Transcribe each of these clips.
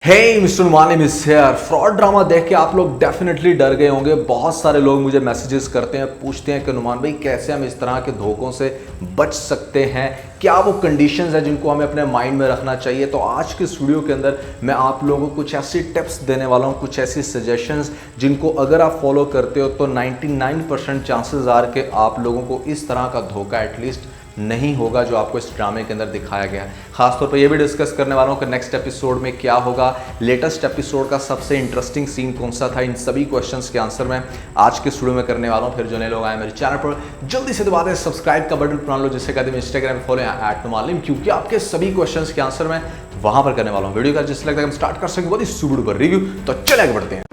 हे mister मालिम is here. Fraud drama देख के आप लोग डेफिनेटली डर गए होंगे। बहुत सारे लोग मुझे मैसेजेस करते हैं, पूछते हैं कि नुमान भाई कैसे हम इस तरह के धोखों से बच सकते हैं, क्या वो कंडीशंस हैं जिनको हमें अपने माइंड में रखना चाहिए। तो आज के इस वीडियो के अंदर मैं आप लोगों को कुछ ऐसी टिप्स देने वाला हूँ, कुछ ऐसी सजेशंस जिनको अगर आप फॉलो करते हो तो 99% चांसेस आर के आप लोगों को इस तरह का धोखा एटलीस्ट नहीं होगा जो आपको इस ड्रामे के अंदर दिखाया गया है। खासतौर पर यह भी डिस्कस करने वाला हूँ कि नेक्स्ट एपिसोड में क्या होगा, लेटेस्ट एपिसोड का सबसे इंटरेस्टिंग सीन कौन सा था। इन सभी क्वेश्चंस के आंसर मैं आज के स्टूडियो में करने वाला हूँ। फिर जो नए लोग आए मेरे चैनल पर जल्दी से दबा दें सब्सक्राइब का बटन बना लो, जिससे कहते हैं इंस्टाग्राम में फॉलो @नुमालिम, क्योंकि आपके सभी क्वेश्चन के आंसर मैं वहां पर करने वाला हूँ। वीडियो का जिस लगता है हम स्टार्ट कर सकें बहुत ही सुबह पर रिव्यू, तो चले आगे बढ़ते हैं।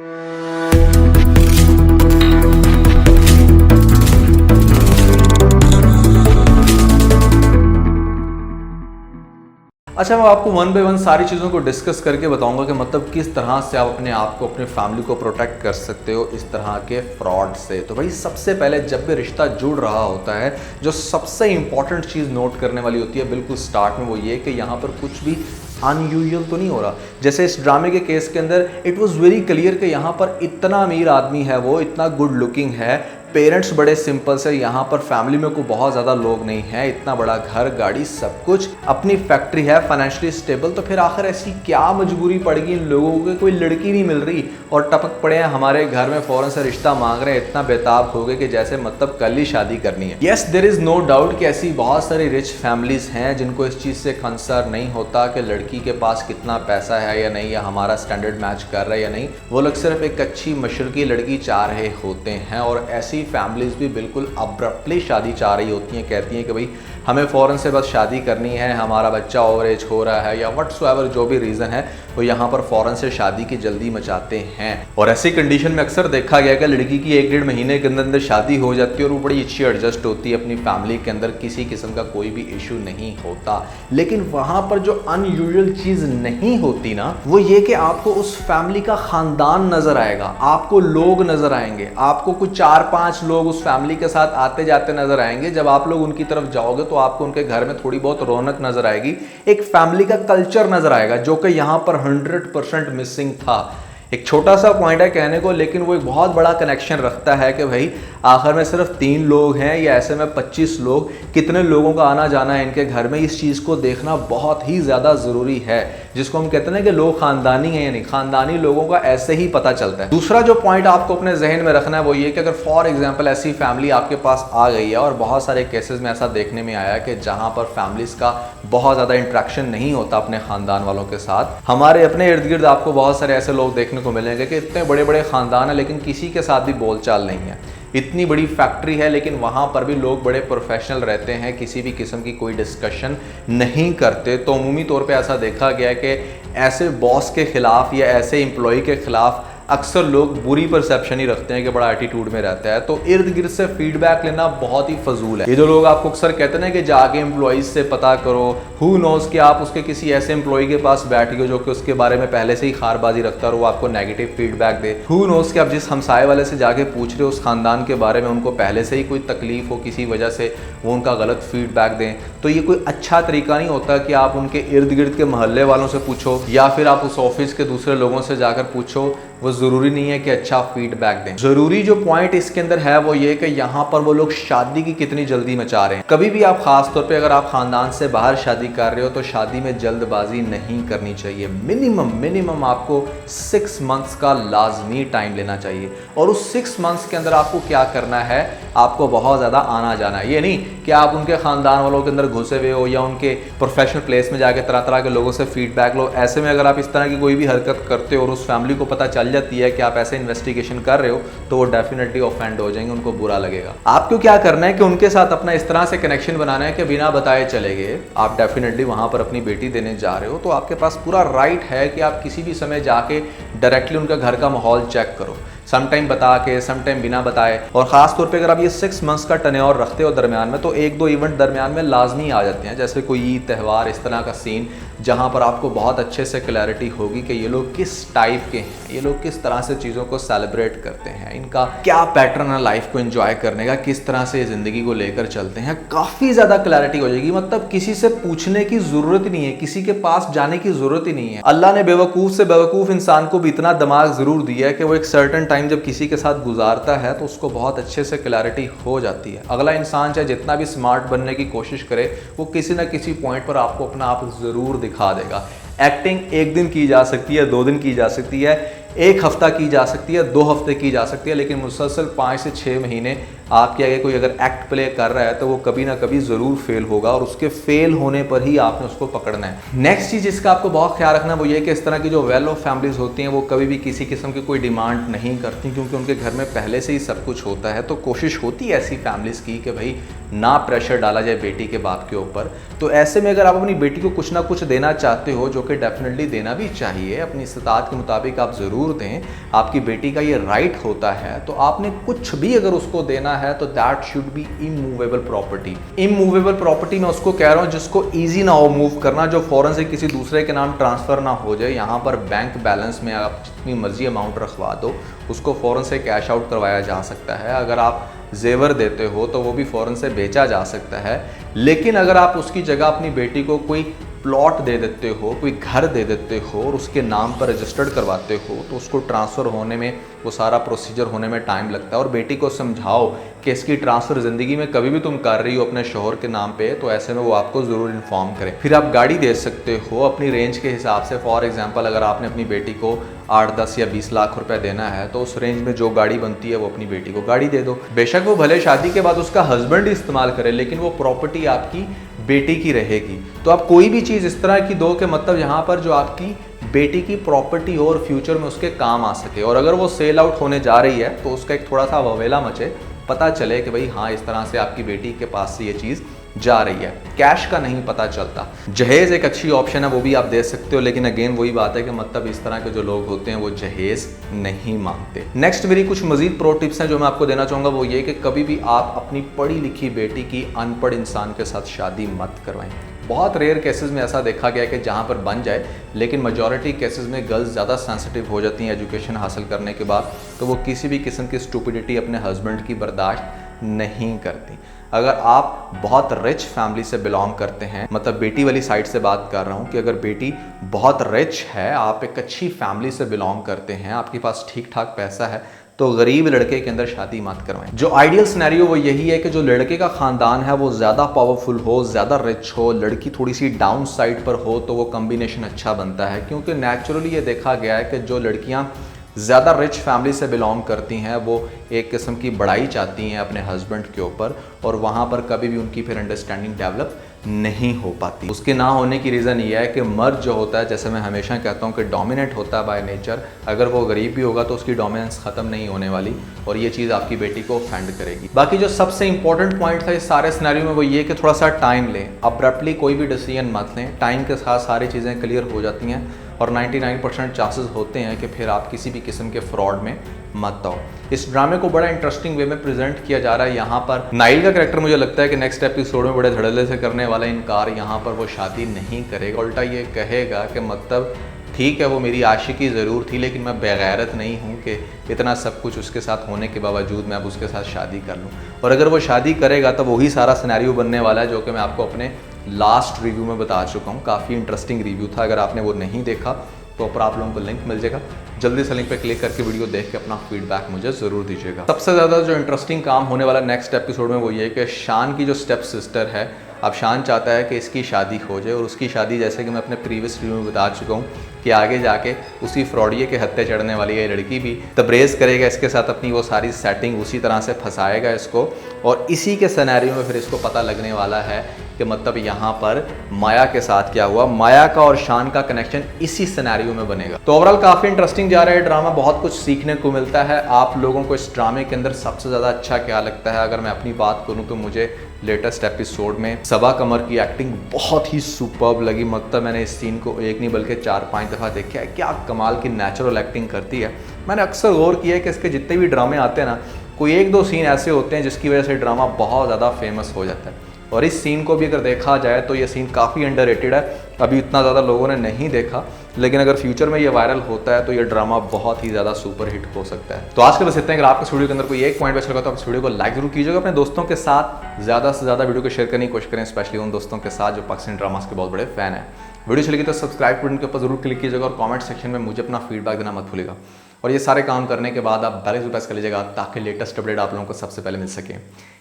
अच्छा, मैं आपको वन बाय वन सारी चीज़ों को डिस्कस करके बताऊंगा कि मतलब किस तरह से आप अपने आप को, अपने फैमिली को प्रोटेक्ट कर सकते हो इस तरह के फ्रॉड से। तो भाई सबसे पहले जब भी रिश्ता जुड़ रहा होता है, जो सबसे इंपॉर्टेंट चीज़ नोट करने वाली होती है बिल्कुल स्टार्ट में, वो ये कि यहाँ पर कुछ भी अनयूजुअल तो नहीं हो रहा। जैसे इस ड्रामे के केस के अंदर इट वॉज वेरी क्लियर कि यहाँ पर इतना अमीर आदमी है, वो इतना गुड लुकिंग है, पेरेंट्स बड़े सिंपल से, यहाँ पर फैमिली में कोई बहुत ज़्यादा लोग नहीं है, इतना बड़ा घर गाड़ी सब कुछ, अपनी फैक्ट्री है, फाइनेंशियली स्टेबल। तो फिर आखिर ऐसी क्या मजबूरी पड़ गई इन लोगों को, कोई लड़की नहीं मिल रही और टपक पड़े हैं हमारे घर में, फ़ौरन से रिश्ता मांग रहे हैं, इतना बेताब हो गए कि जैसे मतलब कल ही शादी करनी है। Yes, there is no doubt कि ऐसी बहुत सारी रिच फैमिलीज़ हैं जिनको इस चीज़ से कंसर्न नहीं होता कि लड़की के पास कितना पैसा है या नहीं, या हमारा स्टैंडर्ड मैच कर रहा है या नहीं। वो लोग सिर्फ एक अच्छी मशरकी लड़की चाह रहे होते हैं, और ऐसी फैमिलीज भी बिल्कुल अब्रप्टली शादी चाह रही होती हैं, कहती हैं कि भाई हमें फ़ौरन से बस शादी करनी है, हमारा बच्चा ओवर एज हो रहा है या व्हाटसोएवर जो भी रीज़न है, वो यहाँ पर फ़ौरन से शादी की जल्दी मचाते हैं। और ऐसी कंडीशन में अक्सर देखा गया कि लड़की की 1-1.5 महीने के अंदर शादी हो जाती है और वो बड़ी अच्छी एडजस्ट होती है अपनी फैमिली के अंदर, किसी किस्म का कोई भी इशू नहीं होता। लेकिन वहाँ पर जो अनयूजुअल चीज़ नहीं होती ना, वो ये कि आपको उस फैमिली का ख़ानदान नज़र आएगा, आपको लोग नज़र आएंगे, आपको कुछ 4-5 लोग उस फैमिली के साथ आते जाते नज़र आएंगे। जब आप लोग उनकी तरफ जाओगे तो आपको उनके घर में थोड़ी बहुत रौनक नजर आएगी, एक फैमिली का कल्चर नजर आएगा, जो कि यहां पर 100% मिसिंग था। एक छोटा सा पॉइंट है कहने को, लेकिन वो एक बहुत बड़ा कनेक्शन रखता है कि भाई आखिर में सिर्फ 3 लोग हैं या ऐसे में 25 लोग, कितने लोगों का आना जाना है इनके घर में, इस चीज़ को देखना बहुत ही ज़्यादा ज़रूरी है। जिसको हम कहते हैं कि लोग ख़ानदानी हैं या नहीं, ख़ानदानी लोगों का ऐसे ही पता चलता है। दूसरा जो पॉइंट आपको अपने जहन में रखना है वो ये कि अगर फॉर एग्जाम्पल ऐसी फैमिली आपके पास आ गई है, और बहुत सारे केसेस में ऐसा देखने में आया कि जहाँ पर फैमिलीज का बहुत ज़्यादा इंट्रैक्शन नहीं होता अपने ख़ानदान वालों के साथ। हमारे अपने इर्द गिर्द आपको बहुत सारे ऐसे लोग देखने को मिलेंगे कि इतने बड़े बड़े ख़ानदान हैं लेकिन किसी के साथ भी बोलचाल नहीं है, इतनी बड़ी फैक्ट्री है लेकिन वहाँ पर भी लोग बड़े प्रोफेशनल रहते हैं, किसी भी किस्म की कोई डिस्कशन नहीं करते। तो अमूमी तौर पे ऐसा देखा गया है कि ऐसे बॉस के ख़िलाफ़ या ऐसे एम्प्लॉय के ख़िलाफ़ अक्सर लोग बुरी परसेप्शन ही रखते हैं कि बड़ा एटीट्यूड में रहता है। तो इर्द गिर्द से फीडबैक लेना बहुत ही फजूल है। ये जो लोग आपको अक्सर कहते हैं कि जाके एम्प्लॉइज से पता करो, हु नोज कि आप उसके किसी ऐसे एम्प्लॉय के पास बैठ गए जो कि उसके बारे में पहले से ही खारबाजी रखता है और वो आपको नेगेटिव फीडबैक दे। हु नोज कि आप जिस हमसाए वाले से जाके पूछ रहे हो उस खानदान के बारे में, उनको पहले से ही कोई तकलीफ हो किसी वजह से, वो उनका गलत फीडबैक दें। तो ये कोई अच्छा तरीका नहीं होता कि आप उनके इर्द गिर्द के मोहल्ले वालों से पूछो या फिर आप उस ऑफिस के दूसरे लोगों से जाकर पूछो। वो ज़रूरी नहीं है कि अच्छा फीडबैक दें। ज़रूरी जो पॉइंट इसके अंदर है वो ये कि यहाँ पर वो लोग शादी की कितनी जल्दी मचा रहे हैं। कभी भी आप खास तौर पे अगर आप ख़ानदान से बाहर शादी कर रहे हो तो शादी में जल्दबाजी नहीं करनी चाहिए। मिनिमम आपको 6 मंथ्स का लाजमी टाइम लेना चाहिए, और उस 6 मंथ्स के अंदर आपको क्या करना है, आपको बहुत ज़्यादा आना जाना है। ये नहीं कि आप उनके ख़ानदान वालों के अंदर घुसे हुए हो या उनके प्रोफेशनल प्लेस में जाके तरह तरह के लोगों से फीडबैक लो। ऐसे में अगर आप इस तरह की कोई भी हरकत करते हो और उस फैमिली को पता चल जाती है कि आप ऐसे इन्वेस्टिगेशन कर रहे हो, तो वो डेफिनेटली ऑफेंड हो जाएंगे, उनको बुरा लगेगा। आपको क्या करना है कि उनके साथ अपना इस तरह से कनेक्शन बनाना है कि बिना बताए चले गए आप डेफिनेटली वहां पर अपनी बेटी देने जा रहे हो, तो आपके पास पूरा राइट है कि आप किसी भी समय जाके डायरेक्टली उनका घर का माहौल चेक करो, समटाइम बता के समटाइम बिना बताए। और ख़ास तौर पे अगर आप ये 6 मंथ्स का टर्नओवर रखते हो दरमियान में, तो 1-2 इवेंट दरमियान में लाजमी आ जाते हैं, जैसे कोई ईद त्यौहार इस तरह का सीन जहाँ पर आपको बहुत अच्छे से क्लैरिटी होगी कि ये लोग किस टाइप के हैं, ये लोग किस तरह से चीज़ों को सेलिब्रेट करते हैं, इनका क्या पैटर्न है लाइफ को एंजॉय करने का, किस तरह से ज़िंदगी को लेकर चलते हैं। काफ़ी ज़्यादा क्लैरिटी हो जाएगी, मतलब किसी से पूछने की ज़रूरत ही नहीं है, किसी के पास जाने की ज़रूरत ही नहीं है। अल्लाह ने बेवकूफ़ से बेवकूफ़ इंसान को भी इतना दिमाग ज़रूर दिया है कि वो एक सर्टन टाइम जब किसी के साथ गुजारता है तो उसको बहुत अच्छे से क्लैरिटी हो जाती है। अगला इंसान चाहे जितना भी स्मार्ट बनने की कोशिश करे, वो किसी ना किसी पॉइंट पर आपको अपना आप ज़रूर दिखा देगा। एक्टिंग एक दिन की जा सकती है, 2 दिन की जा सकती है, 1 हफ्ता की जा सकती है, 2 हफ्ते की जा सकती है, लेकिन मुसलसल 5 से 6 महीने आपके आगे कोई अगर एक्ट प्ले कर रहा है तो वो कभी ना कभी ज़रूर फेल होगा, और उसके फेल होने पर ही आपने उसको पकड़ना है। नेक्स्ट चीज़ जिसका आपको बहुत ख्याल रखना है वो ये कि इस तरह की जो वेल ऑफ फैमिलीज़ होती हैं वो कभी भी किसी किस्म की कोई डिमांड नहीं करती, क्योंकि उनके घर में पहले से ही सब कुछ होता है। तो कोशिश होती है ऐसी फैमिलीज़ की कि भाई ना प्रेशर डाला जाए बेटी के बाप के ऊपर। तो ऐसे में अगर आप अपनी बेटी को कुछ ना कुछ देना चाहते हो, जो कि डेफिनेटली देना भी चाहिए, अपनी इस्तात के मुताबिक आप ज़रूर दें, आपकी बेटी का ये राइट होता है, तो आपने कुछ भी अगर उसको देना है तो that should be immovable property. Immovable property मैं उसको कह रहा हूँ जिसको ईजी ना हो मूव करना, जो फ़ौरन से किसी दूसरे के नाम ट्रांसफ़र ना हो जाए। यहाँ पर बैंक बैलेंस में आप जितनी मर्जी अमाउंट रखवा दो, उसको फ़ौरन से कैश आउट करवाया जा सकता है। अगर आप जेवर देते हो तो वो भी फ़ौरन से बेचा जा सकता है। लेकिन अगर आप उसकी जगह अपनी बेटी को कोई प्लॉट दे देते हो, कोई घर दे देते हो और उसके नाम पर रजिस्टर्ड करवाते हो, तो उसको ट्रांसफ़र होने में, वो सारा प्रोसीजर होने में टाइम लगता है। और बेटी को समझाओ कि इसकी ट्रांसफ़र ज़िंदगी में कभी भी तुम कर रही हो अपने शोहर के नाम पे, तो ऐसे में वो आपको ज़रूर इन्फॉर्म करें। फिर आप गाड़ी दे सकते हो अपनी रेंज के हिसाब से। फॉर एग्जांपल अगर आपने अपनी बेटी को 8, 10 या 20 लाख रुपए देना है, तो उस रेंज में जो गाड़ी बनती है वो अपनी बेटी को गाड़ी दे दो। बेशक वो भले शादी के बाद उसका हस्बैंड ही इस्तेमाल करे, लेकिन वो प्रॉपर्टी आपकी बेटी की रहेगी। तो आप कोई भी चीज़ इस तरह की दो कि मतलब यहाँ पर जो आपकी बेटी की प्रॉपर्टी हो और फ्यूचर में उसके काम आ सके। और अगर वो सेल आउट होने जा रही है तो उसका एक थोड़ा सा ववेला मचे, पता चले कि भाई हाँ इस तरह से आपकी बेटी के पास से ये चीज़ जा रही है। कैश का नहीं पता चलता। जहेज़ एक अच्छी ऑप्शन है, वो भी आप दे सकते हो, लेकिन अगेन वही बात है कि मतलब इस तरह के जो लोग होते हैं वो जहेज़ नहीं मांगते। नेक्स्ट मेरी कुछ मजीद प्रो टिप्स हैं जो मैं आपको देना चाहूँगा, वो ये कि कभी भी आप अपनी पढ़ी लिखी बेटी की अनपढ़ इंसान के साथ शादी मत करवाएं। बहुत रेयर केसेस में ऐसा देखा गया है कि जहाँ पर बन जाए, लेकिन मेजॉरिटी केसेस में गर्ल्स ज़्यादा सेंसिटिव हो जाती हैं एजुकेशन हासिल करने के बाद, तो वो किसी भी किस्म की स्टूपिडिटी अपने हस्बैंड की बर्दाश्त नहीं करती। अगर आप बहुत रिच फैमिली से बिलोंग करते हैं, मतलब बेटी वाली साइड से बात कर रहा हूँ कि अगर बेटी बहुत रिच है, आप एक अच्छी फैमिली से बिलोंग करते हैं, आपके पास ठीक ठाक पैसा है, तो गरीब लड़के के अंदर शादी मत करवाएं। जो आइडियल सिनेरियो वो यही है कि जो लड़के का ख़ानदान है वो ज़्यादा पावरफुल हो, ज़्यादा रिच हो, लड़की थोड़ी सी डाउन साइड पर हो, तो वो कम्बिनेशन अच्छा बनता है। क्योंकि नेचुरली ये देखा गया है कि जो लड़कियाँ ज़्यादा रिच फैमिली से बिलोंग करती हैं वो एक किस्म की बड़ाई चाहती हैं अपने हस्बैंड के ऊपर, और वहाँ पर कभी भी उनकी फिर अंडरस्टैंडिंग डेवलप नहीं हो पाती। उसके ना होने की रीज़न ये है कि मर्द जो होता है, जैसे मैं हमेशा कहता हूँ कि डोमिनेट होता है बाय नेचर। अगर वो गरीब भी होगा तो उसकी डोमिनेंस ख़त्म नहीं होने वाली, और ये चीज़ आपकी बेटी को ऑफेंड करेगी। बाकी जो सबसे इंपॉर्टेंट पॉइंट था इस सारे सिनेरियो में वो ये कि थोड़ा सा टाइम लें। अब्रप्टली कोई भी डिसीजन मत लें, टाइम के साथ सारी चीज़ें क्लियर हो जाती हैं, और 99% चांसेस होते हैं कि फिर आप किसी भी किस्म के फ्रॉड में मत आओ। इस ड्रामे को बड़ा इंटरेस्टिंग वे में प्रेजेंट किया जा रहा है। यहाँ पर नाइल का कैरेक्टर मुझे लगता है कि नेक्स्ट एपिसोड में बड़े धड़ल्ले से करने वाला इनकार, यहाँ पर वो शादी नहीं करेगा, उल्टा ये कहेगा कि मतलब ठीक है वो मेरी आशिकी ज़रूर थी, लेकिन मैं बेगैरत नहीं हूँ कि इतना सब कुछ उसके साथ होने के बावजूद मैं अब उसके साथ शादी कर लूँ। और अगर वो शादी करेगा तो वही सारा सिनेरियो बनने वाला है जो कि मैं आपको अपने लास्ट रिव्यू में बता चुका हूँ। काफ़ी इंटरेस्टिंग रिव्यू था, अगर आपने वो नहीं देखा तो ऊपर आप लोगों को लिंक मिल जाएगा, जल्दी से लिंक पे क्लिक करके वीडियो देख के अपना फीडबैक मुझे ज़रूर दीजिएगा। सबसे ज़्यादा जो इंटरेस्टिंग काम होने वाला नेक्स्ट एपिसोड में वो ये कि शान की जो स्टेप सिस्टर है, अब शान चाहता है कि इसकी शादी हो जाए, और उसकी शादी जैसे कि मैं अपने प्रीवियस रिव्यू में बता चुका हूँ कि आगे जाके उसी फ्रॉडिये के हत्थे चढ़ने वाली है लड़की भी, तब्रेज करेगा इसके साथ अपनी वो सारी सेटिंग, उसी तरह से फंसाएगा इसको, और इसी के सिनेरियो में फिर इसको पता लगने वाला है कि मतलब यहाँ पर माया के साथ क्या हुआ। माया का और शान का कनेक्शन इसी सिनेरियो में बनेगा। तो ओवरऑल काफ़ी इंटरेस्टिंग जा रहा है ड्रामा, बहुत कुछ सीखने को मिलता है। आप लोगों को इस ड्रामे के अंदर सबसे ज़्यादा अच्छा क्या लगता है? अगर मैं अपनी बात करूँ तो मुझे लेटेस्ट एपिसोड में सबा कमर की एक्टिंग बहुत ही सुपर्ब लगी। मतलब मैंने इस सीन को एक नहीं बल्कि 4-5 दफ़ा देखा है, क्या कमाल की नेचुरल एक्टिंग करती है। मैंने अक्सर गौर किया है कि इसके जितने भी ड्रामे आते हैं ना, कोई 1-2 सीन ऐसे होते हैं जिसकी वजह से ड्रामा बहुत ज़्यादा फेमस हो जाता है। और इस सीन को भी अगर देखा जाए तो ये सीन काफ़ी अंडररेटेड है, अभी इतना ज़्यादा लोगों ने नहीं देखा, लेकिन अगर फ्यूचर में ये वायरल होता है तो ये ड्रामा बहुत ही ज़्यादा सुपर हिट हो सकता है। तो आज के बस इतना ही। अगर आपको इस वीडियो के अंदर कोई एक पॉइंट अच्छा लगा तो आप इस वीडियो को लाइक जरूर कीजिएगा, अपने दोस्तों के साथ ज़्यादा से ज़्यादा वीडियो को शेयर करने की कोशिश करें, स्पेशली उन दोस्तों के साथ जो पाकिस्तानी ड्रामास के बहुत बड़े फैन हैं। वीडियो चलेगी तो सब्सक्राइब बटन के ऊपर जरूर क्लिक कीजिएगा और कमेंट सेक्शन में मुझे अपना फीडबैक देना मत भूलिएगा। और ये सारे काम करने के बाद आप बेल आइकन प्रेस कर लीजिएगा ताकि लेटेस्ट अपडेट आप लोगों को सबसे पहले मिल सके।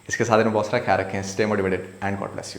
इसके साथ में बहुत सारा ख्याल रखें, stay motivated and God bless you.